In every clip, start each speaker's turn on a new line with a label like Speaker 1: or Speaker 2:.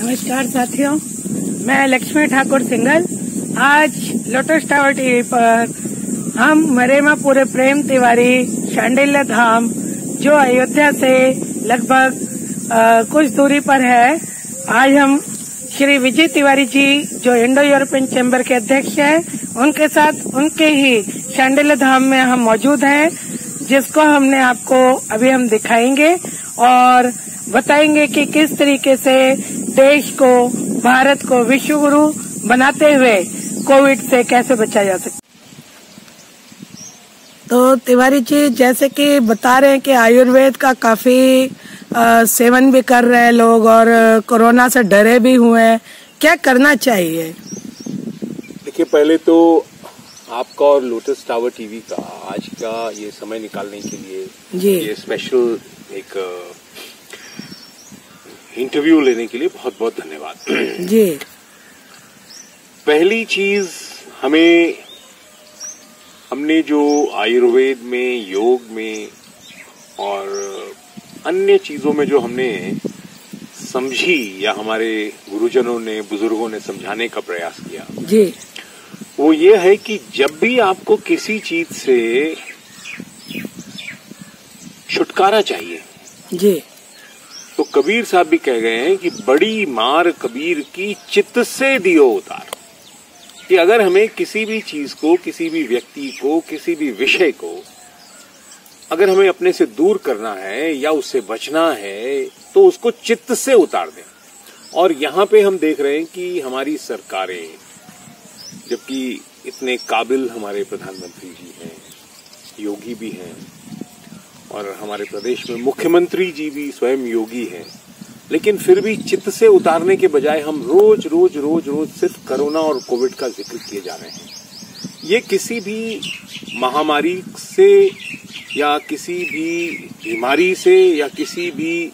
Speaker 1: नमस्कार साथियों, मैं लक्ष्मी ठाकुर सिंघल। आज लोटस टावर टीवी पर हम मरेमा पूरे प्रेम तिवारी शांडिल्य धाम जो अयोध्या से लगभग कुछ दूरी पर है, आज हम श्री विजय तिवारी जी जो इंडो यूरोपियन चैम्बर के अध्यक्ष हैं, उनके साथ उनके ही शांडिल्य धाम में हम मौजूद हैं, जिसको हमने आपको अभी हम दिखाएंगे और बताएंगे कि किस तरीके से देश को, भारत को विश्व गुरु बनाते हुए कोविड से कैसे बचा जा सकता। तो तिवारी जी, जैसे कि बता रहे हैं कि आयुर्वेद का काफी सेवन भी कर रहे हैं लोग और कोरोना से डरे भी हुए हैं, क्या करना चाहिए?
Speaker 2: देखिए, पहले तो आपका और लोटस टावर टीवी का आज का ये समय निकालने के लिए जी ये स्पेशल एक इंटरव्यू लेने के लिए बहुत बहुत धन्यवाद
Speaker 1: जी।
Speaker 2: पहली चीज, हमने जो आयुर्वेद में, योग में और अन्य चीजों में जो हमने समझी या हमारे गुरुजनों ने, बुजुर्गों ने समझाने का प्रयास किया
Speaker 1: जी,
Speaker 2: वो ये है कि जब भी आपको किसी चीज से छुटकारा चाहिए जी, तो कबीर साहब भी कह गए हैं कि बड़ी मार कबीर की चित्त से दियो उतार। कि अगर हमें किसी भी चीज को, किसी भी व्यक्ति को, किसी भी विषय को अगर हमें अपने से दूर करना है या उससे बचना है, तो उसको चित्त से उतार दें। और यहाँ पे हम देख रहे हैं कि हमारी सरकारें, जबकि इतने काबिल हमारे प्रधानमंत्री जी हैं, योगी भी हैं, और हमारे प्रदेश में मुख्यमंत्री जी भी स्वयं योगी हैं, लेकिन फिर भी चित्त से उतारने के बजाय हम रोज रोज सिर्फ कोरोना और कोविड का जिक्र किए जा रहे हैं। ये किसी भी महामारी से या किसी भी बीमारी से या किसी भी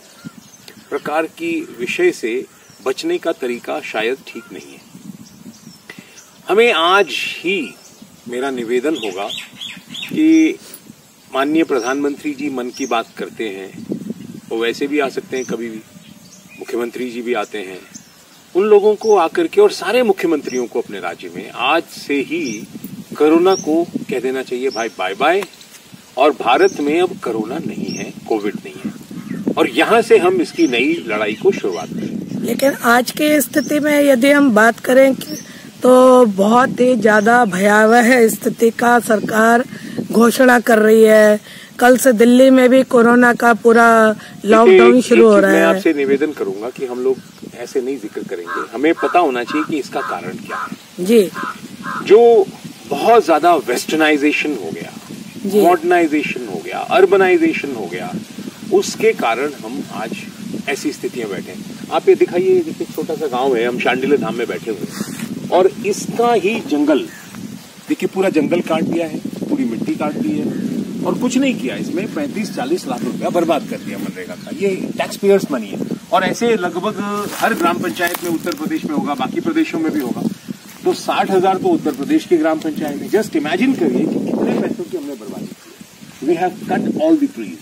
Speaker 2: प्रकार की विषय से बचने का तरीका शायद ठीक नहीं है। हमें आज ही, मेरा निवेदन होगा कि माननीय प्रधानमंत्री जी मन की बात करते हैं, वो वैसे भी आ सकते हैं कभी भी, मुख्यमंत्री जी भी आते हैं, उन लोगों को आकर के और सारे मुख्यमंत्रियों को अपने राज्य में आज से ही कोरोना को कह देना चाहिए भाई बाय बाय, और भारत में अब कोरोना नहीं है, कोविड नहीं है, और यहाँ से हम इसकी नई लड़ाई को शुरुआत करें।
Speaker 1: लेकिन आज की स्थिति में यदि हम बात करें तो बहुत ही ज्यादा भयावह स्थिति का सरकार घोषणा कर रही है। कल से दिल्ली में भी कोरोना का पूरा लॉकडाउन शुरू हो रहा है।
Speaker 2: मैं आपसे निवेदन करूंगा कि हम लोग ऐसे नहीं जिक्र करेंगे, हमें पता होना चाहिए कि इसका कारण क्या है
Speaker 1: जी।
Speaker 2: जो बहुत ज्यादा वेस्टर्नाइजेशन हो गया, मॉडर्नाइजेशन हो गया, अर्बनाइजेशन हो गया, उसके कारण हम आज ऐसी स्थितियां बैठे हैं। आप ये दिखाइए, देखिए छोटा सा गांव है, हम शांडिल्य धाम में बैठे हुए हैं, और इसका ही जंगल देखिए, पूरा जंगल काट दिया है, पूरी मिट्टी काट दी है, और कुछ नहीं किया। इसमें 35-40 लाख रुपया बर्बाद कर दिया मनरेगा का। ये टैक्स पेयर्स मनी है, और ऐसे लगभग हर ग्राम पंचायत में उत्तर प्रदेश में होगा, बाकी प्रदेशों में भी होगा। तो 60,000 तो उत्तर प्रदेश की ग्राम पंचायत है। जस्ट इमेजिन करिए कि कितने पैसों की हमने बर्बादी की। We have cut all the trees.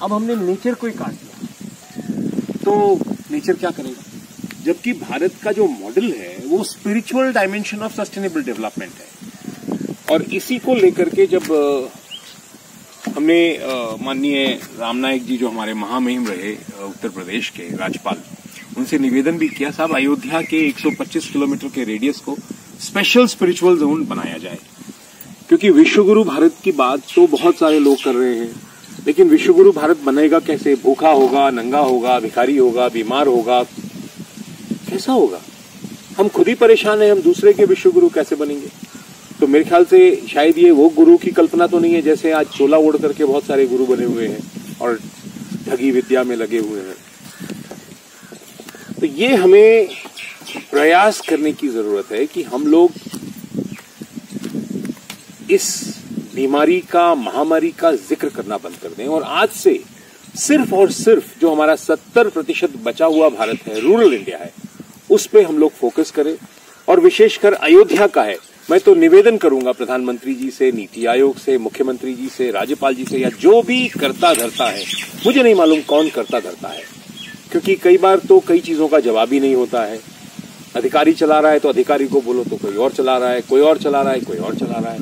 Speaker 2: अब हमने नेचर को ही काट दिया, तो नेचर क्या करेगा? जबकि भारत का जो मॉडल है वो spiritual dimension of sustainable development है, और इसी को लेकर के जब हमने माननीय राम नाईक जी जो हमारे महामहिम रहे उत्तर प्रदेश के राज्यपाल, उनसे निवेदन भी किया, साहब अयोध्या के 125 किलोमीटर के रेडियस को स्पेशल स्पिरिचुअल जोन बनाया जाए। क्योंकि विश्वगुरु भारत की बात तो बहुत सारे लोग कर रहे हैं, लेकिन विश्वगुरु भारत बनेगा कैसे? भूखा होगा, नंगा होगा, भिखारी होगा, बीमार होगा, कैसा होगा? हम खुद ही परेशान हैं, हम दूसरे के विश्वगुरु कैसे बनेंगे? तो मेरे ख्याल से शायद ये वो गुरु की कल्पना तो नहीं है जैसे आज चोला ओढ़ करके बहुत सारे गुरु बने हुए हैं और ठगी विद्या में लगे हुए हैं। तो ये हमें प्रयास करने की जरूरत है कि हम लोग इस बीमारी का, महामारी का जिक्र करना बंद कर दें, और आज से सिर्फ और सिर्फ जो हमारा 70% बचा हुआ भारत है, रूरल इंडिया है, उस पे हम लोग फोकस करें। और विशेषकर अयोध्या का है, मैं तो निवेदन करूंगा प्रधानमंत्री जी से, नीति आयोग से, मुख्यमंत्री जी से, राज्यपाल जी से, या जो भी करता धरता है, मुझे नहीं मालूम कौन करता धरता है, क्योंकि कई बार तो कई चीजों का जवाब ही नहीं होता है। अधिकारी चला रहा है तो अधिकारी को बोलो तो कोई और चला रहा है, कोई और चला रहा है, कोई और चला रहा है।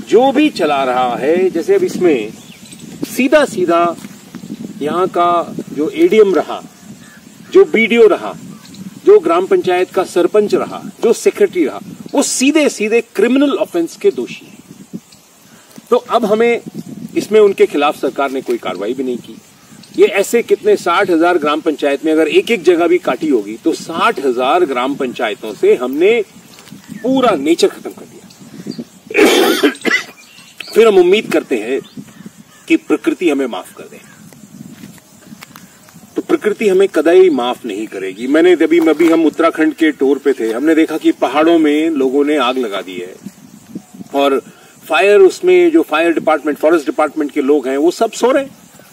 Speaker 2: जो भी चला रहा है, जैसे अब इसमें सीधा सीधा यहाँ का जो एडीएम रहा, जो बीडीओ रहा, जो ग्राम पंचायत का सरपंच रहा, जो सेक्रेटरी रहा, वो सीधे सीधे क्रिमिनल ऑफेंस के दोषी हैं। तो अब हमें इसमें उनके खिलाफ सरकार ने कोई कार्रवाई भी नहीं की। ये ऐसे कितने 60,000 ग्राम पंचायत में अगर एक एक जगह भी काटी होगी तो 60,000 ग्राम पंचायतों से हमने पूरा नेचर खत्म कर दिया। फिर हम उम्मीद करते हैं कि प्रकृति हमें माफ कर दे, तो प्रकृति हमें कदाई माफ नहीं करेगी। मैंने अभी हम उत्तराखंड के टूर पे थे, हमने देखा कि पहाड़ों में लोगों ने आग लगा दी है और फायर, उसमें जो फायर डिपार्टमेंट, फॉरेस्ट डिपार्टमेंट के लोग हैं वो सब सो रहे हैं,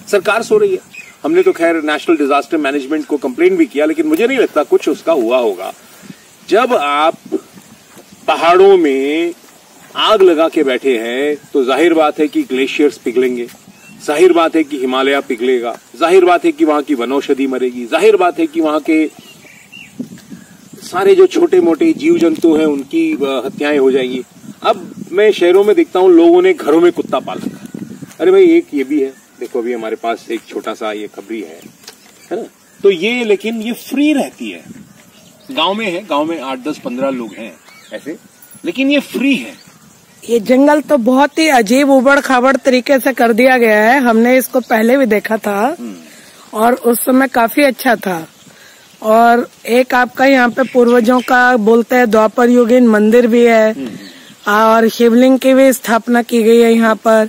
Speaker 2: सरकार सो रही है। हमने तो खैर नेशनल डिजास्टर मैनेजमेंट को कंप्लेन भी किया, लेकिन मुझे नहीं लगता कुछ उसका हुआ होगा। जब आप पहाड़ों में आग लगा के बैठे हैं तो जाहिर बात है कि ग्लेशियर्स पिघलेंगे, जाहिर बात है कि हिमालय पिघलेगा, जाहिर बात है कि वहां की वनौषधि मरेगी, जाहिर बात है कि वहां के सारे जो छोटे मोटे जीव जंतु हैं उनकी हत्याएं हो जाएंगी। अब मैं शहरों में देखता हूं लोगों ने घरों में कुत्ता पाल रखा है। अरे भाई एक ये भी है, देखो अभी हमारे पास एक छोटा सा ये खबरी है ना, तो ये लेकिन ये फ्री रहती है। गांव में है, गांव में 8, 10, 15 लोग हैं ऐसे, लेकिन ये फ्री है।
Speaker 1: ये जंगल तो बहुत ही अजीब उबड़ खाबड़ तरीके से कर दिया गया है। हमने इसको पहले भी देखा था और उस समय काफी अच्छा था। और एक आपका यहाँ पे पूर्वजों का बोलते हैं द्वापर युगीन मंदिर भी है और शिवलिंग की भी स्थापना की गई है यहाँ पर।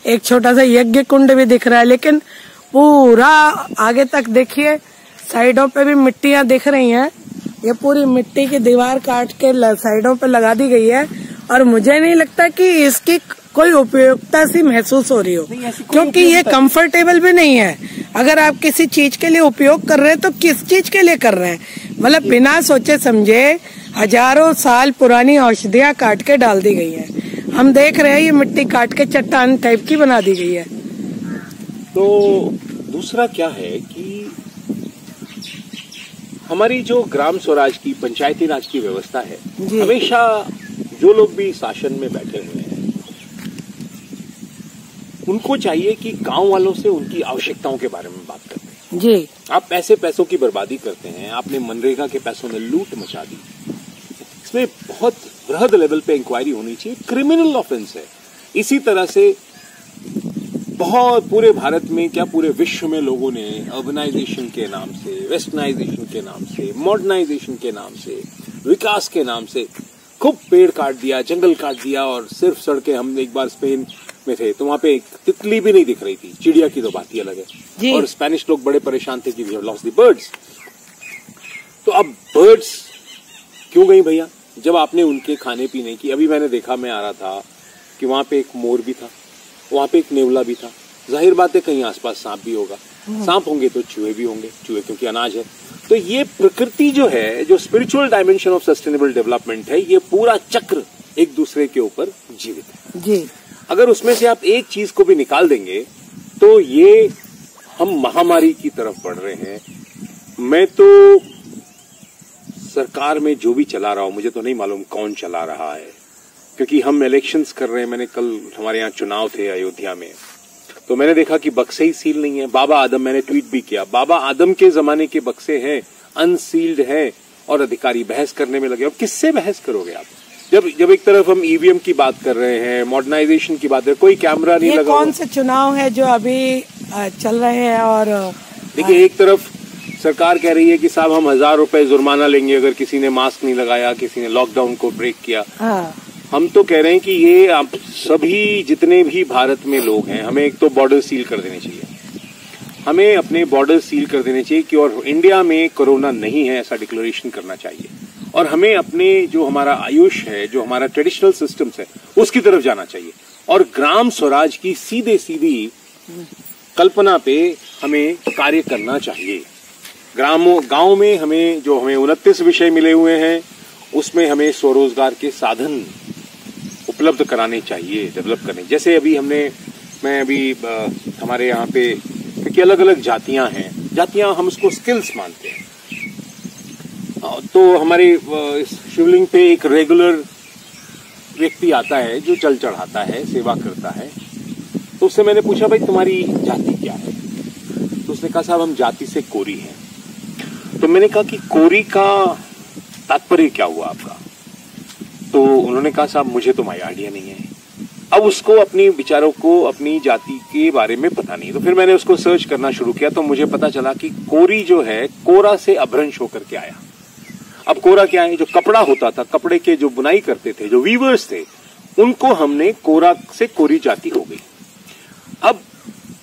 Speaker 1: एक छोटा सा यज्ञ कुंड भी दिख रहा है, लेकिन पूरा आगे तक देखिए साइडों पे भी मिट्टियां दिख रही हैं। ये पूरी मिट्टी की दीवार काट के साइडों पे लगा दी गई है और मुझे नहीं लगता कि इसकी कोई उपयोगिता सी महसूस हो रही हो, क्योंकि ये कंफर्टेबल भी नहीं है। अगर आप किसी चीज के लिए उपयोग कर रहे हैं तो किस चीज के लिए कर रहे हैं, मतलब बिना सोचे समझे हजारों साल पुरानी औषधियां काट के डाल दी गई है। हम देख रहे हैं ये मिट्टी काट के चट्टान टाइप की बना दी गई है।
Speaker 2: तो दूसरा क्या है कि हमारी जो ग्राम स्वराज की, पंचायती राज की व्यवस्था है, हमेशा जो लोग भी शासन में बैठे हुए हैं उनको चाहिए कि गांव वालों से उनकी आवश्यकताओं के बारे में बात करते हैं।
Speaker 1: जी,
Speaker 2: आप पैसों की बर्बादी करते हैं, आपने मनरेगा के पैसों में लूट मचा दी। इसमें बहुत बृहद लेवल पे इंक्वायरी होनी चाहिए, क्रिमिनल ऑफेंस है। इसी तरह से बहुत पूरे भारत में, क्या पूरे विश्व में लोगों ने अर्बनाइजेशन के नाम से, वेस्टर्नाइजेशन के नाम से, मॉडर्नाइजेशन के नाम से, विकास के नाम से खूब पेड़ काट दिया, जंगल काट दिया और सिर्फ सड़कें। हम एक बार स्पेन में थे तो वहां पे एक तितली भी नहीं दिख रही थी, चिड़िया की तो बात ही अलग है। और स्पेनिश लोग बड़े परेशान थे कि we have lost the birds. तो अब बर्ड्स क्यों गई भैया, जब आपने उनके खाने पीने की, अभी मैंने देखा, मैं आ रहा था कि वहां पे एक मोर भी था, वहां पे एक नेवला भी था। जाहिर बात है कहीं आसपास सांप भी होगा, सांप होंगे तो चूहे भी होंगे, चूहे क्योंकि अनाज है। तो ये प्रकृति जो है, जो spiritual dimension of sustainable development है, ये पूरा चक्र एक दूसरे के ऊपर जीवित है
Speaker 1: जी।
Speaker 2: अगर उसमें से आप एक चीज को भी निकाल देंगे तो ये हम महामारी की तरफ बढ़ रहे हैं। मैं तो सरकार में जो भी चला रहा हूं, मुझे तो नहीं मालूम कौन चला रहा है, क्योंकि हम इलेक्शंस कर रहे हैं। मैंने कल, हमारे यहाँ चुनाव थे अयोध्या में, तो मैंने देखा कि बक्से ही सील नहीं है। बाबा आदम, मैंने ट्वीट भी किया, बाबा आदम के जमाने के बक्से हैं, अनसील्ड हैं और अधिकारी बहस करने में लगे। अब किससे बहस करोगे आप? जब एक तरफ हम ईवीएम की बात कर रहे हैं, मॉडर्नाइजेशन की बात कर रहे हैं, कोई कैमरा नहीं लगा।
Speaker 1: कौन से चुनाव है जो अभी चल रहे हैं? और
Speaker 2: देखिए, एक तरफ सरकार कह रही है कि साहब हम 1000 रुपए जुर्माना लेंगे अगर किसी ने मास्क नहीं लगाया, किसी ने लॉकडाउन को ब्रेक किया। हम तो कह रहे हैं कि ये आप सभी जितने भी भारत में लोग हैं, हमें एक तो बॉर्डर सील कर देने चाहिए, हमें अपने बॉर्डर सील कर देने चाहिए कि और इंडिया में कोरोना नहीं है ऐसा डिक्लेरेशन करना चाहिए। और हमें अपने जो हमारा आयुष है, जो हमारा ट्रेडिशनल सिस्टम्स है, उसकी तरफ जाना चाहिए। और ग्राम स्वराज की सीधे सीधी कल्पना पे हमें कार्य करना चाहिए। गांव में हमें 29 विषय मिले हुए हैं, उसमें हमें स्वरोजगार के साधन उपलब्ध कराने चाहिए, डेवलप करने। जैसे अभी हमारे यहाँ पे, क्योंकि अलग अलग जातियां हैं, जातियां हम उसको स्किल्स मानते हैं। तो हमारे इस शिवलिंग पे एक रेगुलर व्यक्ति आता है जो जल चढ़ाता है, सेवा करता है। तो उससे मैंने पूछा, भाई तुम्हारी जाति क्या है? तो उसने कहा, साहब हम जाति से कोरी हैं। तो मैंने कहा कि कोरी का तात्पर्य क्या हुआ आपका? तो उन्होंने कहा, साहब मुझे तो आइडिया नहीं है। अब उसको अपनी विचारों को अपनी जाति के बारे में पता नहीं। तो फिर मैंने उसको सर्च करना शुरू किया, तो मुझे पता चला कि कोरी जो है कोरा से अभ्रंश होकर के आया। अब कोरा क्या है? जो कपड़ा होता था, कपड़े के जो बुनाई करते थे, जो वीवर्स थे, उनको हमने कोरा से कोरी जाति हो गई। अब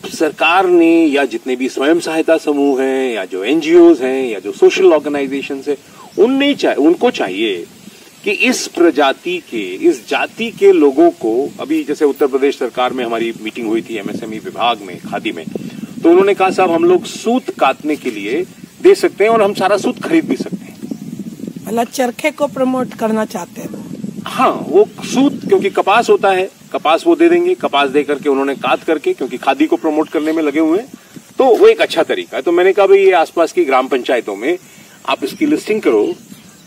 Speaker 2: सरकार ने या जितने भी स्वयं सहायता समूह हैं या जो एनजीओज हैं या जो सोशल ऑर्गेनाइजेशंस हैं, उनको चाहिए कि इस प्रजाति के, इस जाति के लोगों को, अभी जैसे उत्तर प्रदेश सरकार में हमारी मीटिंग हुई थी एमएसएमई विभाग में, खादी में, तो उन्होंने कहा, साहब हम लोग सूत काटने के लिए दे सकते हैं और हम सारा सूत खरीद भी सकते हैं।
Speaker 1: मतलब चरखे को प्रमोट करना चाहते हैं।
Speaker 2: हाँ, वो सूत, क्योंकि कपास होता है, कपास वो दे देंगे, कपास दे करके उन्होंने काट करके, क्योंकि खादी को प्रमोट करने में लगे हुए हैं, तो वो एक अच्छा तरीका है। तो मैंने कहा, भाई ये आसपास की ग्राम पंचायतों में आप इसकी लिस्टिंग करो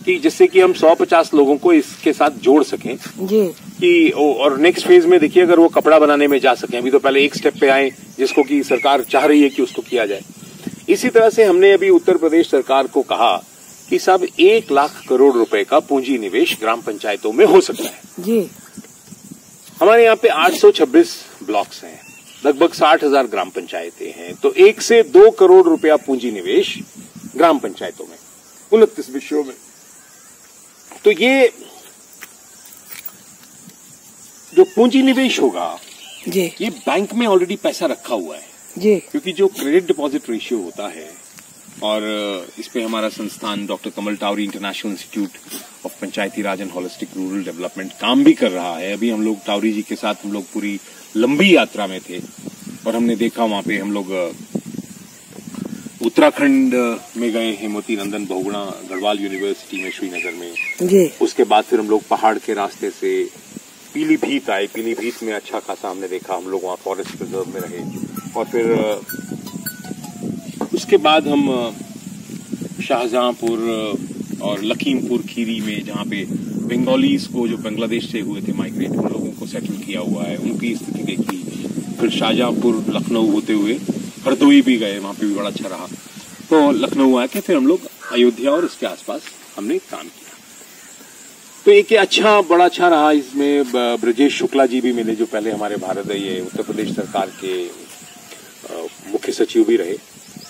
Speaker 2: कि जिससे कि हम 150 लोगों को इसके साथ जोड़ सकें
Speaker 1: जी,
Speaker 2: कि और नेक्स्ट फेज में देखिए अगर वो कपड़ा बनाने में जा सकें। अभी तो पहले एक स्टेप पे आए जिसको कि सरकार चाह रही है कि उसको किया जाए। इसी तरह से हमने अभी उत्तर प्रदेश सरकार को कहा कि साहब 1 लाख करोड़ रुपए का पूंजी निवेश ग्राम पंचायतों में हो सकता है
Speaker 1: जी।
Speaker 2: हमारे यहाँ पे 826 ब्लॉक्स हैं, लगभग 60,000 ग्राम पंचायतें हैं, तो 1 से 2 करोड़ रुपया पूंजी निवेश ग्राम पंचायतों में 29 विषयों में। तो ये जो पूंजी निवेश होगा
Speaker 1: जी,
Speaker 2: ये बैंक में ऑलरेडी पैसा रखा हुआ है
Speaker 1: जी,
Speaker 2: क्योंकि जो क्रेडिट डिपॉजिट रेशियो होता है, और इस पे हमारा संस्थान doctor Kamal Tawari international institute of Panchayati Raj and holistic rural development काम भी कर रहा है। अभी हम लोग टावरी जी के साथ हम लोग पूरी लंबी यात्रा में थे और हमने देखा वहां पे हम लोग उत्तराखंड में गए, हेमवती नंदन बहुगुणा गढ़वाल यूनिवर्सिटी में श्रीनगर में
Speaker 1: जी।
Speaker 2: उसके बाद फिर हम लोग पहाड़ के रास्ते से पीलीभीत आए। पीलीभीत में अच्छा खासा हमने देखा, हम लोग वहाँ फॉरेस्ट रिजर्व में रहे और फिर उसके बाद हम शाहजहांपुर और लखीमपुर खीरी में, जहाँ पे बंगालीज को जो बांग्लादेश से हुए थे माइग्रेट, उन लोगों को सेटल किया हुआ है, उनकी स्थिति देखी। फिर शाहजहांपुर लखनऊ होते हुए हरदोई भी गए, वहां पे भी बड़ा अच्छा रहा। तो लखनऊ आके फिर हम लोग अयोध्या और उसके आसपास हमने काम किया। तो एक अच्छा बड़ा अच्छा रहा। इसमें ब्रजेश शुक्ला जी भी मिले जो पहले हमारे भारत ये उत्तर प्रदेश सरकार के मुख्य सचिव भी रहे।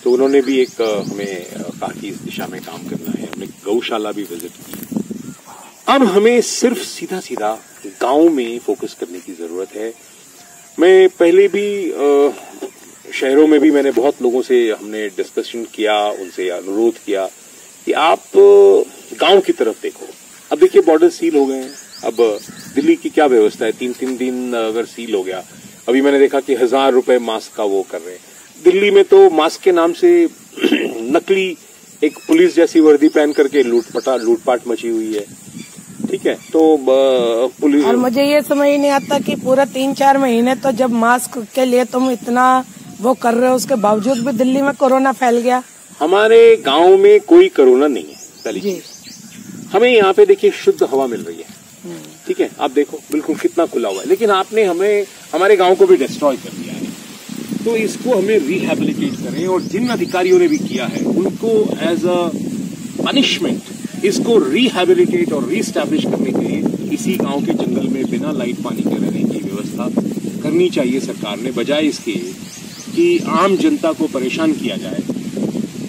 Speaker 2: तो उन्होंने भी एक हमें कहा कि इस दिशा में काम करना है। हमने गौशाला भी विजिट की। अब हमें सिर्फ सीधा सीधा गांव में फोकस करने की जरूरत है। मैं पहले भी शहरों में भी मैंने बहुत लोगों से हमने डिस्कशन किया, उनसे अनुरोध किया कि आप गांव की तरफ देखो। अब देखिए बॉर्डर सील हो गए हैं। अब दिल्ली की क्या व्यवस्था है, 3-3 दिन अगर सील हो गया, अभी मैंने देखा कि 1000 रुपए मास्क का वो कर रहे हैं। दिल्ली में तो मास्क के नाम से नकली एक पुलिस जैसी वर्दी पहन करके लूटपाट मची हुई है। ठीक है, तो पुलिस,
Speaker 1: और मुझे ये समझ नहीं आता कि पूरा 3-4 महीने तो जब मास्क के लिए तुम इतना वो कर रहे हो, उसके बावजूद भी दिल्ली में कोरोना फैल गया। हमारे
Speaker 2: गांव में कोई कोरोना नहीं है। पहली चीज, हमें यहाँ पे देखिए शुद्ध हवा मिल रही है। ठीक है, आप देखो बिल्कुल कितना खुला हुआ है, लेकिन आपने हमें हमारे गांव को भी डिस्ट्रॉय कर दिया है। तो इसको हमें रिहेबिलिटेट करें, और जिन अधिकारियों ने भी किया है उनको एज अ पनिशमेंट इसको रिहेबिलिटेट और रीस्टैब्लिश करने के लिए इसी गांव के जंगल में बिना लाइट पानी के रहने की व्यवस्था करनी चाहिए सरकार ने, बजाय इसके कि आम जनता को परेशान किया जाए।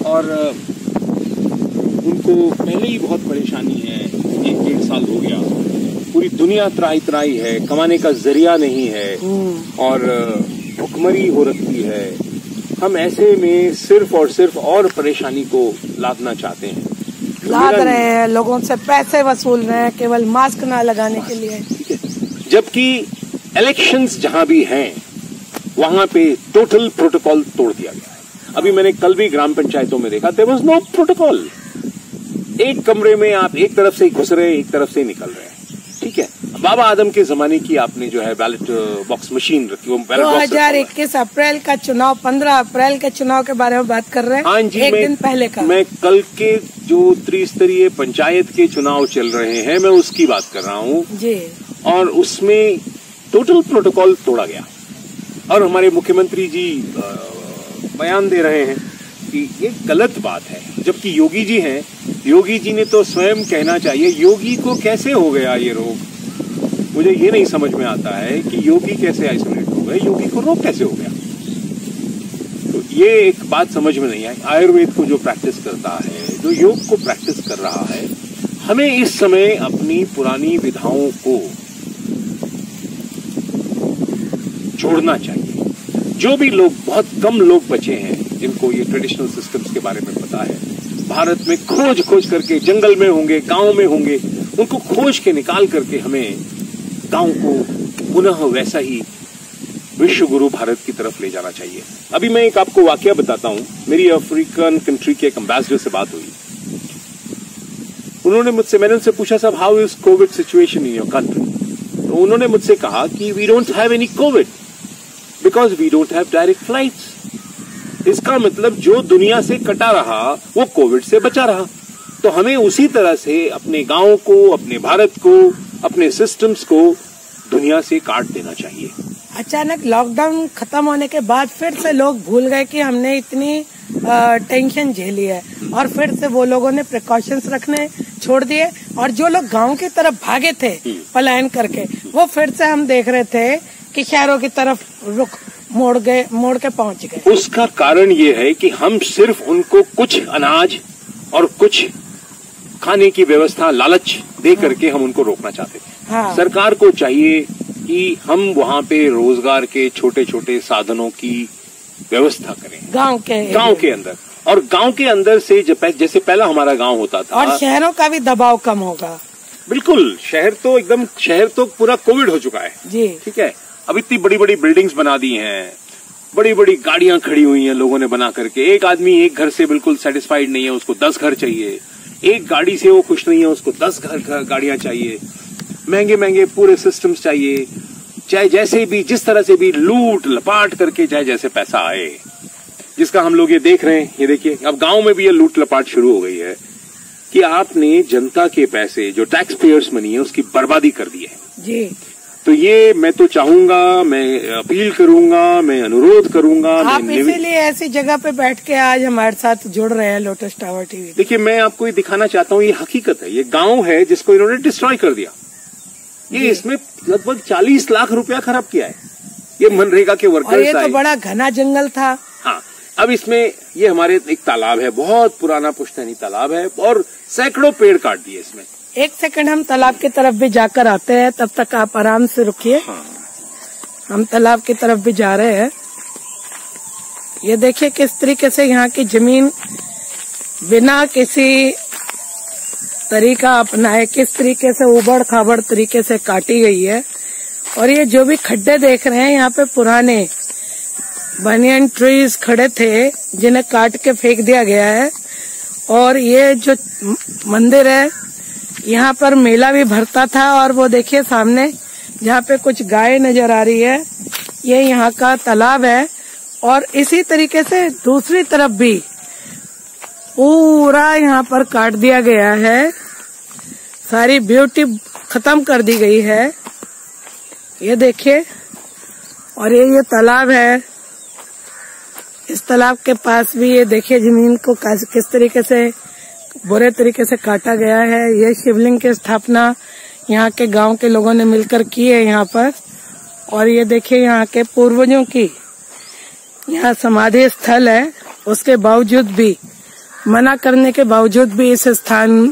Speaker 2: और उनको पहले ही बहुत परेशानी है, 1-1.5 साल हो गया, पूरी दुनिया त्राही है, कमाने का जरिया नहीं है और भुखमरी हो रखी है। हम ऐसे में सिर्फ और सिर्फ और परेशानी को लादना चाहते हैं,
Speaker 1: लाद रहे हैं, लोगों से पैसे वसूल रहे हैं केवल मास्क ना लगाने के लिए।
Speaker 2: ठीक है, जबकि इलेक्शंस जहां भी हैं वहां पे टोटल प्रोटोकॉल तोड़ दिया गया है। अभी मैंने कल भी ग्राम पंचायतों में देखा, देयर वाज नो प्रोटोकॉल। एक कमरे में आप एक तरफ से घुस रहे, एक तरफ से निकल रहे हैं। ठीक है, बाबा आदम के जमाने की आपने जो है बैलेट बॉक्स मशीन रखी, वो बैलेट बॉक्स
Speaker 1: 2021 अप्रैल का चुनाव, 15 अप्रैल के चुनाव के बारे में बात कर रहे हैं।
Speaker 2: हाँ जी,
Speaker 1: एक दिन पहले का।
Speaker 2: मैं कल के जो त्रिस्तरीय पंचायत के चुनाव चल रहे हैं, मैं उसकी बात कर रहा हूँ
Speaker 1: जी। और
Speaker 2: उसमें टोटल प्रोटोकॉल तोड़ा गया और हमारे मुख्यमंत्री जी बयान दे रहे हैं कि ये गलत बात है, जबकि योगी जी हैं। योगी जी ने तो स्वयं कहना चाहिए, योगी को कैसे हो गया ये रोग, मुझे ये नहीं समझ में आता है कि योगी कैसे आइसोलेट हो गए, योगी को रोग कैसे हो गया। तो ये एक बात समझ में नहीं आई। आयुर्वेद को जो प्रैक्टिस करता है, जो योग को प्रैक्टिस कर रहा है, हमें इस समय अपनी पुरानी विधाओं को छोड़ना चाहिए। जो भी लोग, बहुत कम लोग बचे हैं जिनको ये ट्रेडिशनल सिस्टम्स के बारे में पता है, भारत में खोज करके, जंगल में होंगे, गांव में होंगे, उनको खोज के निकाल करके हमें गांव को पुनः वैसा ही विश्व गुरु भारत की तरफ ले जाना चाहिए। अभी मैं एक आपको वाकया बताता हूं। मेरी अफ्रीकन कंट्री के एक एम्बेसडर से बात हुई। मैंने उनसे पूछा, साहब how is covid situation in your country? तो उन्होंने मुझसे कहा कि we don't have any covid because we don't have direct flights. इसका मतलब जो दुनिया से कटा रहा वो कोविड से बचा रहा। तो हमें उसी तरह से अपने गांव को, अपने भारत को, अपने सिस्टम्स को दुनिया से काट देना चाहिए।
Speaker 1: अचानक लॉकडाउन खत्म होने के बाद फिर से लोग भूल गए कि हमने इतनी टेंशन झेली है, और फिर से वो लोगों ने प्रिकॉशंस रखने छोड़ दिए, और जो लोग गांव की तरफ भागे थे पलायन करके, वो फिर से हम देख रहे थे कि शहरों की तरफ मोड़ के पहुंच गए।
Speaker 2: उसका कारण ये है कि हम सिर्फ उनको कुछ अनाज और कुछ खाने की व्यवस्था, लालच दे करके हम उनको रोकना चाहते थे।
Speaker 1: हाँ।
Speaker 2: सरकार को चाहिए कि हम वहाँ पे रोजगार के छोटे छोटे साधनों की व्यवस्था करें गांव के अंदर, और गांव के अंदर से जैसे पहला हमारा गांव होता था।
Speaker 1: और शहरों का भी दबाव कम होगा।
Speaker 2: बिल्कुल, शहर तो पूरा कोविड हो चुका है
Speaker 1: जी।
Speaker 2: ठीक है, अब इतनी बड़ी बड़ी बिल्डिंग्स बना दी हैं, बड़ी बड़ी गाड़ियां खड़ी हुई हैं लोगों ने बना करके। एक आदमी एक घर से बिल्कुल सेटिस्फाइड नहीं है, उसको 10 घर चाहिए। एक गाड़ी से वो खुश नहीं है, उसको 10 गाड़ियां चाहिए। महंगे महंगे पूरे सिस्टम्स चाहिए, चाहे जैसे भी, जिस तरह से भी लूट लपाट करके, चाहे जैसे पैसा आए, जिसका हम लोग ये देख रहे हैं। ये देखिए, अब गांव में भी ये लूट लपाट शुरू हो गई है कि आपने जनता के पैसे, जो टैक्स पेयर्स मनी है, उसकी बर्बादी कर दी है जी। तो ये मैं तो चाहूंगा, मैं अपील करूंगा, मैं अनुरोध करूंगा।
Speaker 1: आप इसीलिए ऐसी जगह पे बैठ के आज हमारे साथ जुड़ रहे हैं लोटस टावर टीवी।
Speaker 2: देखिए, मैं आपको ये दिखाना चाहता हूँ, ये हकीकत है। ये गांव है जिसको इन्होंने डिस्ट्रॉय कर दिया। ये इसमें लगभग 40 लाख रुपया खराब किया है, ये मनरेगा के वर्कर्स।
Speaker 1: और ये तो बड़ा घना जंगल था।
Speaker 2: हाँ, अब इसमें ये हमारे एक तालाब है, बहुत पुराना पुश्तैनी तालाब है, और सैकड़ों पेड़ काट दिए इसमें।
Speaker 1: एक सेकंड, हम तालाब की तरफ भी जाकर आते हैं, तब तक आप आराम से रुकिए।
Speaker 2: हाँ।
Speaker 1: हम तालाब की तरफ भी जा रहे हैं। ये देखिए किस तरीके से यहाँ की जमीन बिना किसी तरीका अपनाए किस तरीके से उबड़ खाबड़ तरीके से काटी गई है। और ये जो भी खड्डे देख रहे हैं, यहाँ पे पुराने बनियन ट्रीज खड़े थे जिन्हें काट के फेंक दिया गया है। और ये जो मंदिर है, यहाँ पर मेला भी भरता था। और वो देखिए सामने जहाँ पे कुछ गाय नजर आ रही है, ये यहाँ का तालाब है। और इसी तरीके से दूसरी तरफ भी पूरा यहाँ पर काट दिया गया है, सारी ब्यूटी खत्म कर दी गई है। ये देखिए, और ये तालाब है, इस तालाब के पास भी ये देखिए जमीन को किस तरीके से बुरे तरीके से काटा गया है। ये शिवलिंग की स्थापना यहाँ के गांव के लोगों ने मिलकर की है यहाँ पर। और ये देखिए यहाँ के पूर्वजों की यहाँ समाधि स्थल है, उसके बावजूद भी, मना करने के बावजूद भी इस स्थान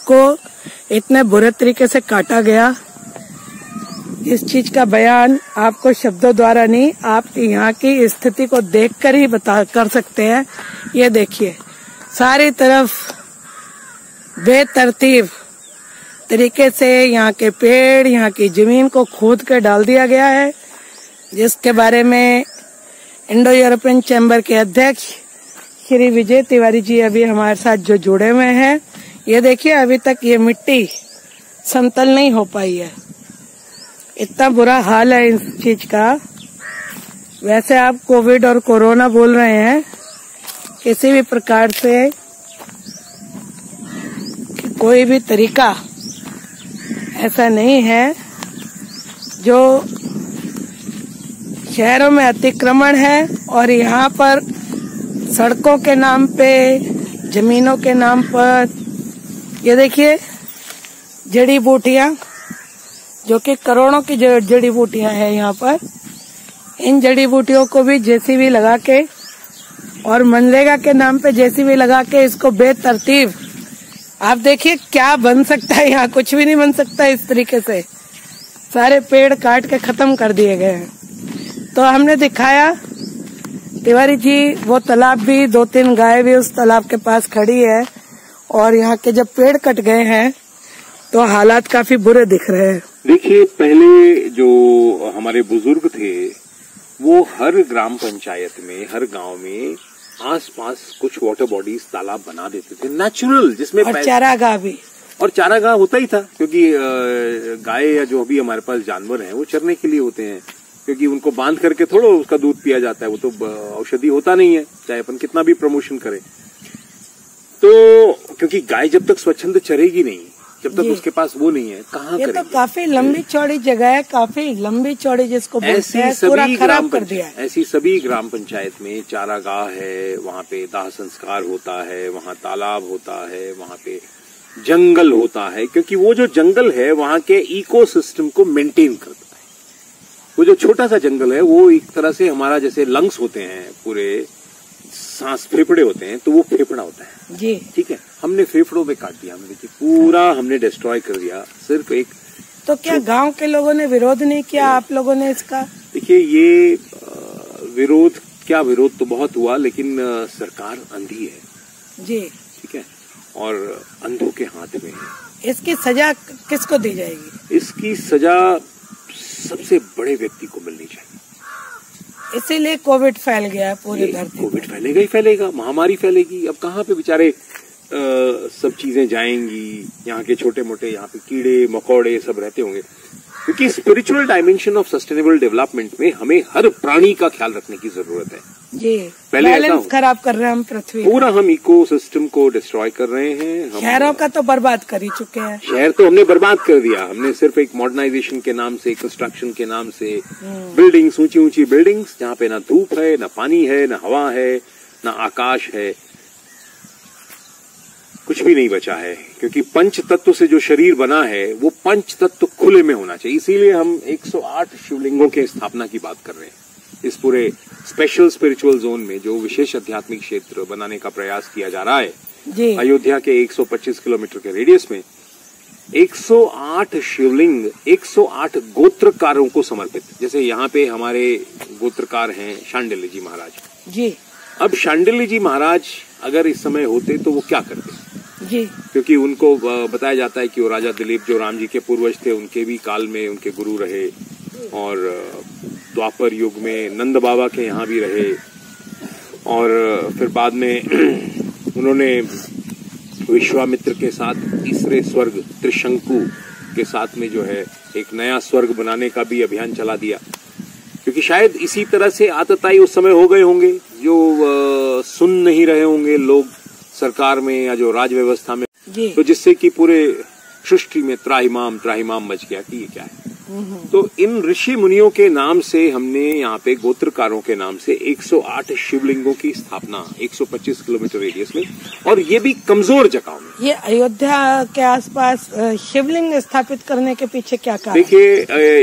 Speaker 1: को इतने बुरे तरीके से काटा गया। इस चीज का बयान आपको शब्दों द्वारा नहीं, आप यहाँ की स्थिति को देखकर ही कर सकते हैं। ये देखिए, सारी तरफ बेतरतीब तरीके से यहाँ के पेड़, यहाँ की जमीन को खोद कर डाल दिया गया है, जिसके बारे में इंडो यूरोपियन चैम्बर के अध्यक्ष श्री विजय तिवारी जी अभी हमारे साथ जो जुड़े हुए हैं। ये देखिए, अभी तक ये मिट्टी समतल नहीं हो पाई है। इतना बुरा हाल है इस चीज का। वैसे आप कोविड और कोरोना बोल रहे हैं, किसी भी प्रकार से कोई भी तरीका ऐसा नहीं है जो शहरों में अतिक्रमण है और यहाँ पर सड़कों के नाम पे, जमीनों के नाम पर ये देखिए जड़ी बूटियां, जो कि करोड़ों की जड़ी बूटियां हैं यहाँ पर। इन जड़ी बूटियों को भी जेसीबी लगा के और मनरेगा के नाम पे जेसीबी लगा के इसको बेतरतीब, आप देखिए क्या बन सकता है यहाँ, कुछ भी नहीं बन सकता इस तरीके से। सारे पेड़ काट के खत्म कर दिए गए हैं। तो हमने दिखाया तिवारी जी, वो तालाब भी, 2-3 गाय भी उस तालाब के पास खड़ी है और यहाँ के जब पेड़ कट गए हैं तो हालात काफी बुरे दिख रहे हैं।
Speaker 2: देखिए, पहले जो हमारे बुजुर्ग थे वो हर ग्राम पंचायत में, हर गांव में आसपास कुछ वाटर बॉडीज, तालाब बना देते थे नेचुरल, जिसमें
Speaker 1: और चारागाह भी,
Speaker 2: और चारागाह होता ही था, क्योंकि गाय या जो भी हमारे पास जानवर हैं वो चरने के लिए होते हैं, क्योंकि उनको बांध करके थोड़ा उसका दूध पिया जाता है, वो तो औषधि होता नहीं है, चाहे अपन कितना भी प्रमोशन करें। तो क्योंकि गाय जब तक स्वच्छंद चरेगी नहीं, जब तक उसके पास वो नहीं है, कहाँ करेगी?
Speaker 1: तो काफी लंबी चौड़ी जगह है, काफी लंबी चौड़ी जिसको बोलते हैं, पूरा खराब कर दिया है।
Speaker 2: ऐसी सभी ग्राम पंचायत में चारागाह है, वहाँ पे दाह संस्कार होता है, वहाँ तालाब होता है, वहाँ पे जंगल होता है, क्योंकि वो जो जंगल है वहाँ के इकोसिस्टम को मेंटेन करता है। वो जो छोटा सा जंगल है वो एक तरह से हमारा जैसे लंग्स होते हैं, पूरे सांस फेफड़े होते हैं, तो वो फेफड़ा होता है
Speaker 1: जी,
Speaker 2: ठीक है। हमने फेफड़ों में काट दिया, हमने देखिए पूरा हमने डिस्ट्रॉय कर दिया, सिर्फ एक।
Speaker 1: तो क्या गांव के लोगों ने विरोध नहीं किया आप लोगों ने इसका?
Speaker 2: देखिए, ये विरोध क्या, विरोध तो बहुत हुआ, लेकिन सरकार अंधी है
Speaker 1: जी,
Speaker 2: ठीक है, और अंधों के हाथ में है।
Speaker 1: इसकी सजा किसको दी जाएगी?
Speaker 2: इसकी सजा सबसे बड़े व्यक्ति को मिलनी चाहिए।
Speaker 1: इसीलिए कोविड फैल गया है पूरी धरती।
Speaker 2: कोविड फैलेगा ही फैलेगा, महामारी फैलेगी। अब कहाँ पे बेचारे सब चीजें जाएंगी? यहाँ के छोटे मोटे, यहाँ पे कीड़े मकोड़े सब रहते होंगे, क्योंकि spiritual dimension of sustainable development में हमें हर प्राणी का ख्याल रखने की जरूरत है
Speaker 1: जी।
Speaker 2: पहले
Speaker 1: बैलेंस खराब कर रहे हैं हम पृथ्वी
Speaker 2: पूरा, हम इको सिस्टम को डिस्ट्रॉय कर रहे हैं। हम
Speaker 1: शहरों का तो बर्बाद कर ही चुके हैं।
Speaker 2: शहर तो हमने बर्बाद कर दिया, हमने सिर्फ एक मॉडर्नाइजेशन के नाम से, कंस्ट्रक्शन के नाम से, बिल्डिंग्स, ऊंची ऊंची बिल्डिंग्स, जहाँ पे ना धूप है, ना पानी है, ना हवा है, ना आकाश है, कुछ भी नहीं बचा है। क्योंकि पंच तत्व से जो शरीर बना है वो पंच तत्व खुले में होना चाहिए। इसीलिए हम 108 शिवलिंगों के स्थापना की बात कर रहे हैं। इस पूरे स्पेशल स्पिरिचुअल जोन में जो विशेष आध्यात्मिक क्षेत्र बनाने का प्रयास किया जा रहा है
Speaker 1: जी।
Speaker 2: अयोध्या के 125 किलोमीटर के रेडियस में 108 शिवलिंग 108 गोत्रकारों को समर्पित। जैसे यहाँ पे हमारे गोत्रकार हैं शांडिल्य जी महाराज
Speaker 1: जी।
Speaker 2: अब शांडिल्य जी महाराज अगर इस समय होते तो वो क्या करते
Speaker 1: जी?
Speaker 2: क्योंकि उनको बताया जाता है कि वो राजा दिलीप जो राम जी के पूर्वज थे, उनके भी काल में उनके गुरु रहे, और द्वापर युग में नंद बाबा के यहाँ भी रहे, और फिर बाद में उन्होंने विश्वामित्र के साथ तीसरे स्वर्ग त्रिशंकु के साथ में जो है एक नया स्वर्ग बनाने का भी अभियान चला दिया। क्योंकि शायद इसी तरह से आतताई उस समय हो गए होंगे, जो सुन नहीं रहे होंगे लोग सरकार में या जो राज व्यवस्था में, तो जिससे कि पूरे सृष्टि में त्राहिमाम त्राहिमाम मच गया कि ये क्या है। तो इन ऋषि मुनियों के नाम से हमने यहाँ पे गोत्रकारों के नाम से 108 शिवलिंगों की स्थापना 125 किलोमीटर रेडियस में, और ये भी कमजोर जगहों में।
Speaker 1: ये अयोध्या के आसपास शिवलिंग स्थापित करने के पीछे क्या कारण?
Speaker 2: देखिए,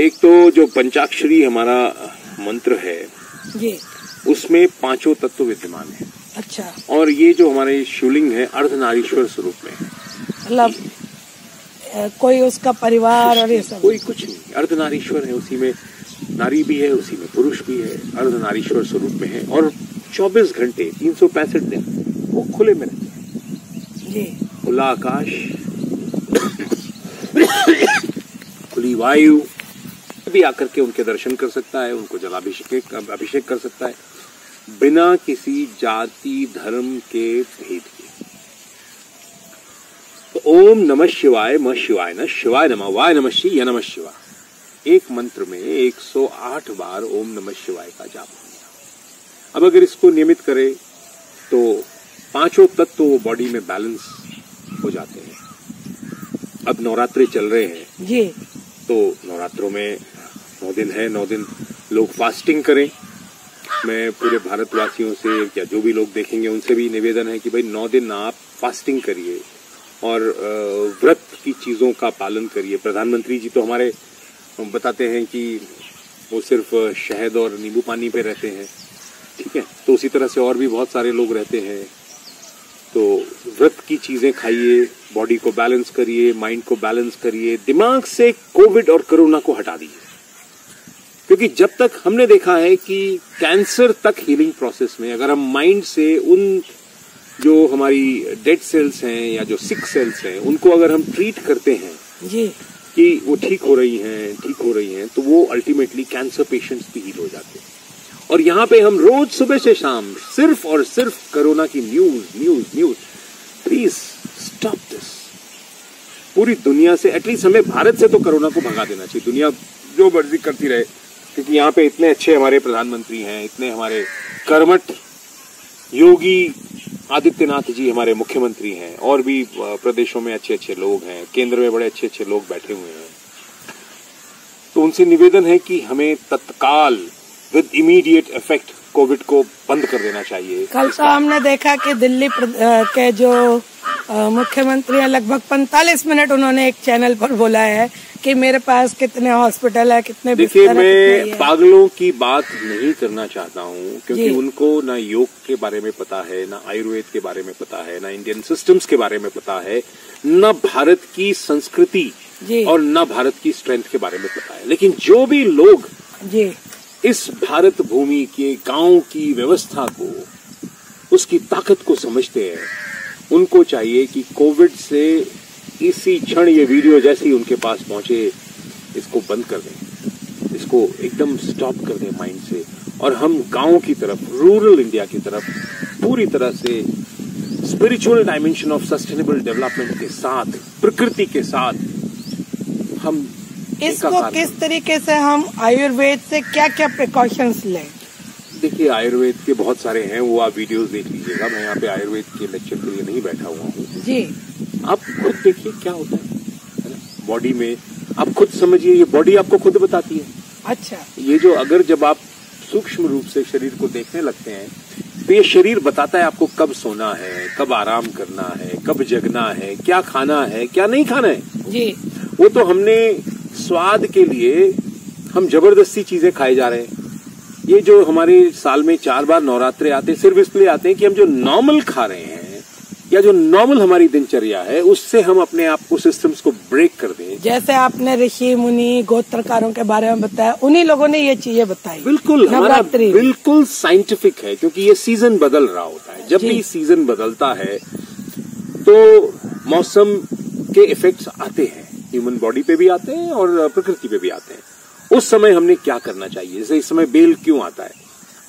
Speaker 2: एक तो जो पंचाक्षरी हमारा मंत्र है
Speaker 1: जी,
Speaker 2: उसमें 5 तत्व विद्यमान है।
Speaker 1: अच्छा।
Speaker 2: और ये जो हमारे शिवलिंग है अर्धनारीश्वर स्वरूप में,
Speaker 1: मतलब कोई उसका परिवार और ये सब?
Speaker 2: कोई कुछ नहीं, अर्धनारीश्वर है, उसी में नारी भी है, उसी में पुरुष भी है, अर्धनारीश्वर स्वरूप में है, और 24 घंटे 365 दिन वो खुले में रहते हैं
Speaker 1: जी।
Speaker 2: खुला आकाश, खुली वायु, भी आकर के उनके दर्शन कर सकता है, उनको जलाभिषेक कर सकता है, बिना किसी जाति धर्म के भेद के। तो ओम नमः शिवाय, म शिवाय न, शिवाय नमः, वाय नमः श्री, य नमः शिवाय। एक मंत्र में 108 बार ओम नमः शिवाय का जाप हो गया। अब अगर इसको नियमित करें तो पांचों तत्व वो बॉडी में बैलेंस हो जाते हैं। अब नवरात्रि चल रहे हैं
Speaker 1: जी,
Speaker 2: तो नवरात्रों में 9 दिन है, 9 दिन लोग फास्टिंग करें। मैं पूरे भारतवासियों से या जो भी लोग देखेंगे उनसे भी निवेदन है कि भाई 9 दिन आप फास्टिंग करिए और व्रत की चीजों का पालन करिए। प्रधानमंत्री जी तो हमारे बताते हैं कि वो सिर्फ शहद और नींबू पानी पे रहते हैं, ठीक है, तो उसी तरह से और भी बहुत सारे लोग रहते हैं। तो व्रत की चीजें खाइए, बॉडी को बैलेंस करिए, माइंड को बैलेंस करिए, दिमाग से कोविड और कोरोना को हटा दीजिए। क्योंकि जब तक हमने देखा है कि कैंसर तक हीलिंग प्रोसेस में अगर हम माइंड से उन जो हमारी डेड सेल्स हैं या जो सिक सेल्स हैं उनको अगर हम ट्रीट करते हैं
Speaker 1: जी,
Speaker 2: कि वो ठीक हो रही हैं, तो वो अल्टीमेटली कैंसर पेशेंट्स भी हील हो जाते हैं। और यहाँ पे हम रोज सुबह से शाम सिर्फ और सिर्फ कोरोना की न्यूज। Please stop this. पूरी दुनिया से, एटलीस्ट हमें भारत से तो कोरोना को भगा देना चाहिए। दुनिया जो मर्जी करती रहे, क्योंकि यहाँ पे इतने अच्छे हमारे प्रधानमंत्री हैं, इतने हमारे कर्मठ योगी आदित्यनाथ जी हमारे मुख्यमंत्री हैं, और भी प्रदेशों में अच्छे अच्छे लोग हैं, केंद्र में बड़े अच्छे अच्छे लोग बैठे हुए हैं। तो उनसे निवेदन है कि हमें तत्काल विद इमीडिएट इफेक्ट कोविड को बंद कर देना चाहिए।
Speaker 1: कल तो हमने देखा कि दिल्ली के जो मुख्यमंत्री हैं, लगभग 45 मिनट उन्होंने एक चैनल पर बोला है कि मेरे पास कितने हॉस्पिटल है, कितने बिस्तर है।
Speaker 2: देखिए, मैं पागलों की बात नहीं करना चाहता हूँ, क्योंकि उनको ना योग के बारे में पता है, ना आयुर्वेद के बारे में पता है, ना इंडियन सिस्टम्स के बारे में पता है, न भारत की संस्कृति और न भारत की स्ट्रेंथ के बारे में पता है। लेकिन जो भी लोग
Speaker 1: जी
Speaker 2: इस भारत भूमि के गांव की व्यवस्था को, उसकी ताकत को समझते हैं, उनको चाहिए कि कोविड से इसी क्षण ये वीडियो जैसे ही उनके पास पहुंचे इसको बंद कर दें, इसको एकदम स्टॉप कर दें माइंड से, और हम गांव की तरफ, रूरल इंडिया की तरफ पूरी तरह से spiritual dimension of sustainable development के साथ, प्रकृति के साथ हम
Speaker 1: इसको किस तरीके से हम आयुर्वेद से क्या क्या प्रिकॉशंस लें?
Speaker 2: देखिए, आयुर्वेद के बहुत सारे हैं, वो आप वीडियोस देख लीजिएगा। मैं यहाँ पे आयुर्वेद के लेक्चर के लिए नहीं बैठा हुआ हूँ
Speaker 1: जी।
Speaker 2: आप खुद देखिए क्या होता है ना बॉडी में, आप खुद समझिए, ये बॉडी आपको खुद बताती है।
Speaker 1: अच्छा,
Speaker 2: ये जो अगर जब आप सूक्ष्म रूप से शरीर को देखने लगते हैं तो ये शरीर बताता है आपको कब सोना है, कब आराम करना है, कब जगना है, क्या खाना है, क्या नहीं खाना है
Speaker 1: जी।
Speaker 2: वो तो हमने स्वाद के लिए हम जबरदस्ती चीजें खाए जा रहे हैं। ये जो हमारे साल में 4 बार नवरात्रे आते हैं, सिर्फ इसलिए आते हैं कि हम जो नॉर्मल खा रहे हैं या जो नॉर्मल हमारी दिनचर्या है उससे हम अपने आप को, सिस्टम्स को ब्रेक कर दें।
Speaker 1: जैसे आपने ऋषि मुनि गोत्रकारों के बारे में बताया, उन्हीं लोगों ने ये चीजें बताई।
Speaker 2: बिल्कुल, हमारा बिल्कुल साइंटिफिक है, क्योंकि ये सीजन बदल रहा होता है। जब भी सीजन बदलता है तो मौसम के इफेक्ट्स आते हैं, ह्यूमन बॉडी पे भी आते हैं और प्रकृति पे भी आते हैं। उस समय हमने क्या करना चाहिए? जैसे इस समय बेल क्यों आता है,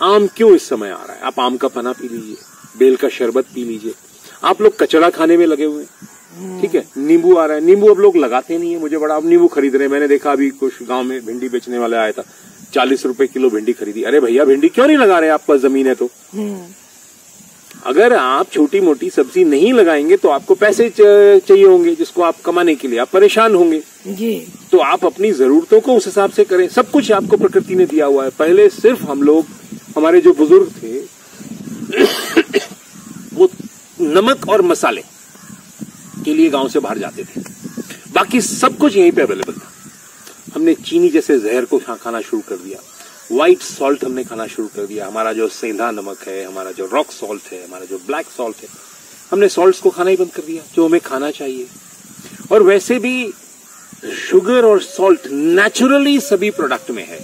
Speaker 2: आम क्यों इस समय आ रहा है, आप आम का पना पी लीजिए, बेल का शरबत पी लीजिए। आप लोग कचड़ा खाने में लगे हुए हैं, ठीक है। नींबू आ रहा है, नींबू अब लोग लगाते नहीं है। मुझे बड़ा, अब नींबू खरीद रहे हैं। मैंने देखा अभी कुछ गांव में भिंडी बेचने वाला आया था, 40 रुपए किलो भिंडी खरीदी। अरे भैया, भिंडी क्यों नहीं लगा रहे, आपके पास जमीन है तो? अगर आप छोटी मोटी सब्जी नहीं लगाएंगे तो आपको पैसे चाहिए होंगे, जिसको आप कमाने के लिए आप परेशान होंगे
Speaker 1: जी। तो
Speaker 2: आप अपनी जरूरतों को उस हिसाब से करें। सब कुछ आपको प्रकृति ने दिया हुआ है। पहले सिर्फ हम लोग, हमारे जो बुजुर्ग थे वो नमक और मसाले के लिए गांव से बाहर जाते थे, बाकी सब कुछ यहीं पे अवेलेबल था। हमने चीनी जैसे जहर को खाना शुरू कर दिया, व्हाइट सॉल्ट हमने खाना शुरू कर दिया। हमारा जो सेंधा नमक है, हमारा जो रॉक सॉल्ट है, हमारा जो ब्लैक सॉल्ट है, हमने सॉल्ट्स को खाना ही बंद कर दिया जो हमें खाना चाहिए। और वैसे भी शुगर और सॉल्ट नेचुरली सभी प्रोडक्ट में है।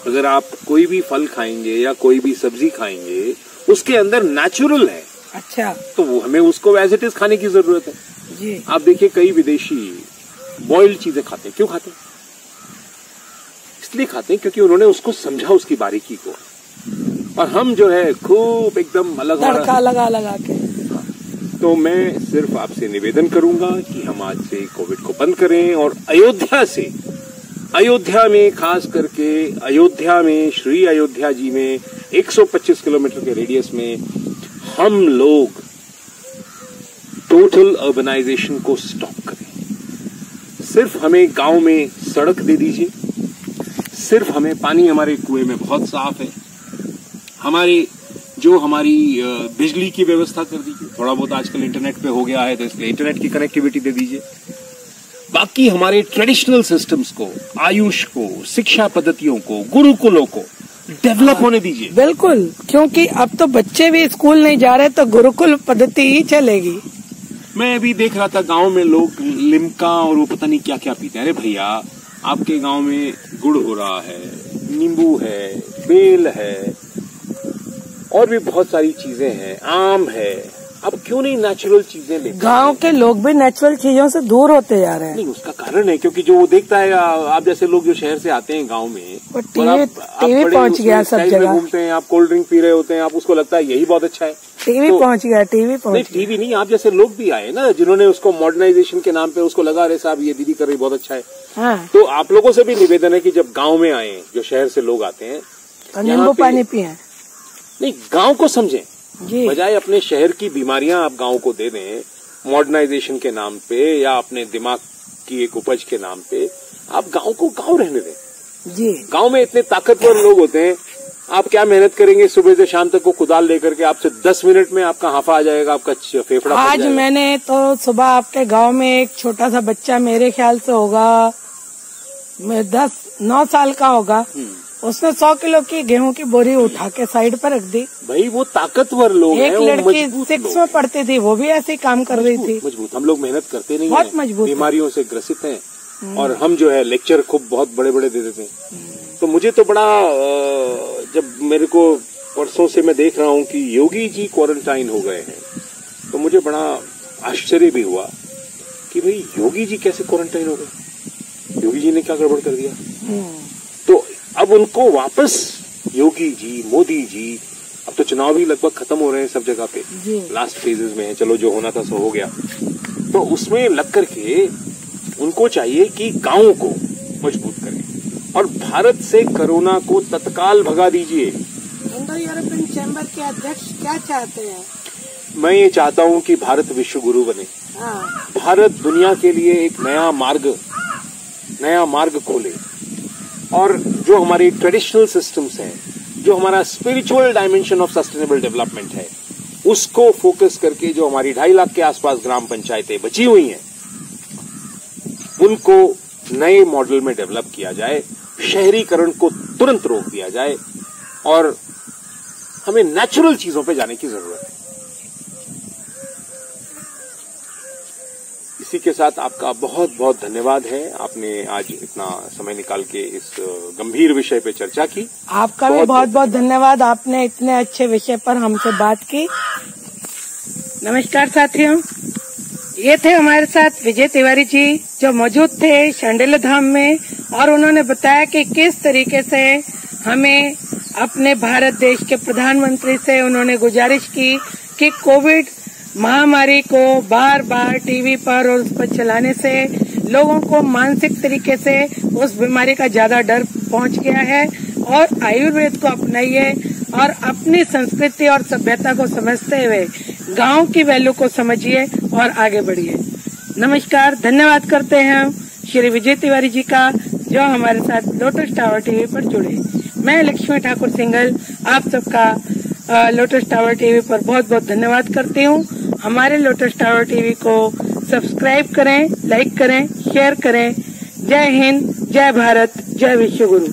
Speaker 2: अगर आप कोई भी फल खाएंगे या कोई भी सब्जी खाएंगे, उसके अंदर नेचुरल है।
Speaker 1: अच्छा,
Speaker 2: तो वो हमें उसको एज इट इज खाने की जरूरत है
Speaker 1: जी।
Speaker 2: आप देखिए, कई विदेशी बॉइल्ड चीजें खाते हैं। क्यों खाते हैं? इसलिए खाते हैं क्योंकि उन्होंने उसको समझा, उसकी बारीकी को। और हम जो है खूब एकदम अलग
Speaker 1: तड़का लगा के।
Speaker 2: तो मैं सिर्फ आपसे निवेदन करूंगा कि हम आज से कोविड को बंद करें और अयोध्या से अयोध्या में, खास करके अयोध्या में, श्री अयोध्या जी में 125 किलोमीटर के रेडियस में हम लोग टोटल अर्बनाइजेशन को स्टॉप करें। सिर्फ हमें गांव में सड़क दे दीजिए, सिर्फ हमें पानी हमारे कुएं में बहुत साफ है, हमारी बिजली की व्यवस्था कर दीजिए। थोड़ा बहुत आजकल इंटरनेट पे हो गया है तो इसलिए इंटरनेट की कनेक्टिविटी दे दीजिए। बाकी हमारे ट्रेडिशनल सिस्टम्स को, आयुष को, शिक्षा पद्धतियों को, गुरुकुलों को डेवलप होने दीजिए।
Speaker 1: बिल्कुल, क्योंकि अब तो बच्चे भी स्कूल नहीं जा रहे तो गुरुकुल पद्धति ही चलेगी।
Speaker 2: मैं अभी देख रहा था गांव में लोग लिम्का और वो पता नहीं क्या क्या पीते हैं। अरे भैया, आपके गांव में गुड़ हो रहा है, नींबू है, बेल है और भी बहुत सारी चीजें हैं, आम है। अब क्यों नहीं नेचुरल चीजें लेते?
Speaker 1: गांव के लोग भी नेचुरल चीजों से दूर होते जा रहे हैं।
Speaker 2: नहीं, उसका कारण है क्योंकि जो वो देखता है, आप जैसे लोग जो शहर से आते हैं गांव में,
Speaker 1: टीवी पहुंच गया सब जगह,
Speaker 2: घूमते हैं, आप कोल्ड ड्रिंक पी रहे होते हैं, आप उसको लगता है यही बहुत अच्छा है।
Speaker 1: टीवी पहुंच गया,
Speaker 2: टीवी नहीं, आप जैसे लोग भी आए ना जिन्होंने उसको मॉडर्नाइजेशन के नाम पे उसको लगा, अरे साहब ये दीदी कर रही बहुत अच्छा है।
Speaker 1: हाँ।
Speaker 2: तो आप लोगों से भी निवेदन है कि जब गाँव में आए, जो शहर से लोग आते हैं,
Speaker 1: नींबू पानी पिए,
Speaker 2: नहीं गाँव को समझें, बजाय अपने शहर की बीमारियां आप गांव को दे दें मॉडर्नाइजेशन के नाम पे या अपने दिमाग की एक उपज के नाम पे, आप गांव को गांव रहने दें।
Speaker 1: जी,
Speaker 2: गांव में इतने ताकतवर लोग होते हैं, आप क्या मेहनत करेंगे सुबह से शाम तक को कुदाल लेकर के, आपसे 10 मिनट में आपका हाफा आ जाएगा, आपका फेफड़ा।
Speaker 1: आज मैंने तो सुबह आपके गांव में एक छोटा सा बच्चा, मेरे ख्याल से होगा 9 साल का होगा, उसने 100 किलो की गेहूं की बोरी उठा के साइड पर रख दी।
Speaker 2: भाई वो ताकतवर लोग हैं।
Speaker 1: एक लड़की 6 में पढ़ती थी, वो भी ऐसे ही काम कर रही थी।
Speaker 2: मजबूत, हम लोग मेहनत करते नहीं,
Speaker 1: बहुत मजबूत,
Speaker 2: बीमारियों से ग्रसित हैं और हम जो है लेक्चर खूब बहुत बड़े बड़े दे देते हैं। तो मुझे तो बड़ा, जब मेरे को परसों से मैं देख रहा हूँ कि योगी जी क्वारंटाइन हो गए हैं, तो मुझे बड़ा आश्चर्य भी हुआ कि भाई योगी जी कैसे क्वारंटाइन हो गए, योगी जी ने क्या गड़बड़ कर दिया। तो अब उनको वापस योगी जी, मोदी जी, अब तो चुनाव भी लगभग खत्म हो रहे हैं सब जगह पे, लास्ट फेजेस में है, चलो जो होना था सो हो गया, तो उसमें लग करके उनको चाहिए कि गांव को मजबूत करें और भारत से कोरोना को तत्काल भगा दीजिए।
Speaker 1: इंडो यूरोपियन चैम्बर के अध्यक्ष क्या चाहते हैं?
Speaker 2: मैं ये चाहता हूँ कि भारत विश्व गुरु बने।
Speaker 1: हाँ।
Speaker 2: भारत दुनिया के लिए एक नया मार्ग खोले और जो हमारी ट्रेडिशनल सिस्टम्स हैं, जो हमारा spiritual dimension of sustainable development है, उसको फोकस करके जो हमारी 2.5 लाख के आसपास ग्राम पंचायतें बची हुई हैं, उनको नए मॉडल में डेवलप किया जाए, शहरीकरण को तुरंत रोक दिया जाए और हमें नेचुरल चीजों पे जाने की जरूरत है। इसी के साथ आपका बहुत बहुत धन्यवाद है, आपने आज इतना समय निकाल के इस गंभीर विषय पे चर्चा की।
Speaker 1: आपका भी बहुत बहुत धन्यवाद, आपने इतने अच्छे विषय पर हमसे बात की। नमस्कार साथियों, ये थे हमारे साथ विजय तिवारी जी जो मौजूद थे शांडिल्य धाम में, और उन्होंने बताया कि किस तरीके से हमें अपने भारत देश के प्रधानमंत्री से उन्होंने गुजारिश की कि कोविड महामारी को बार बार टीवी पर और उस पर चलाने से लोगों को मानसिक तरीके से उस बीमारी का ज्यादा डर पहुंच गया है, और आयुर्वेद को अपनाइए और अपनी संस्कृति और सभ्यता को समझते हुए गांव की वैल्यू को समझिए और आगे बढ़िए। नमस्कार, धन्यवाद करते हैं हम श्री विजय तिवारी जी का जो हमारे साथ लोटस टावर टीवी पर जुड़े। मैं लक्ष्मी ठाकुर सिंघल आप सबका लोटस टावर टीवी पर बहुत बहुत धन्यवाद करती हूँ। हमारे लोटस टावर टीवी को सब्सक्राइब करें, लाइक करें, शेयर करें। जय हिंद, जय भारत, जय विश्व गुरु।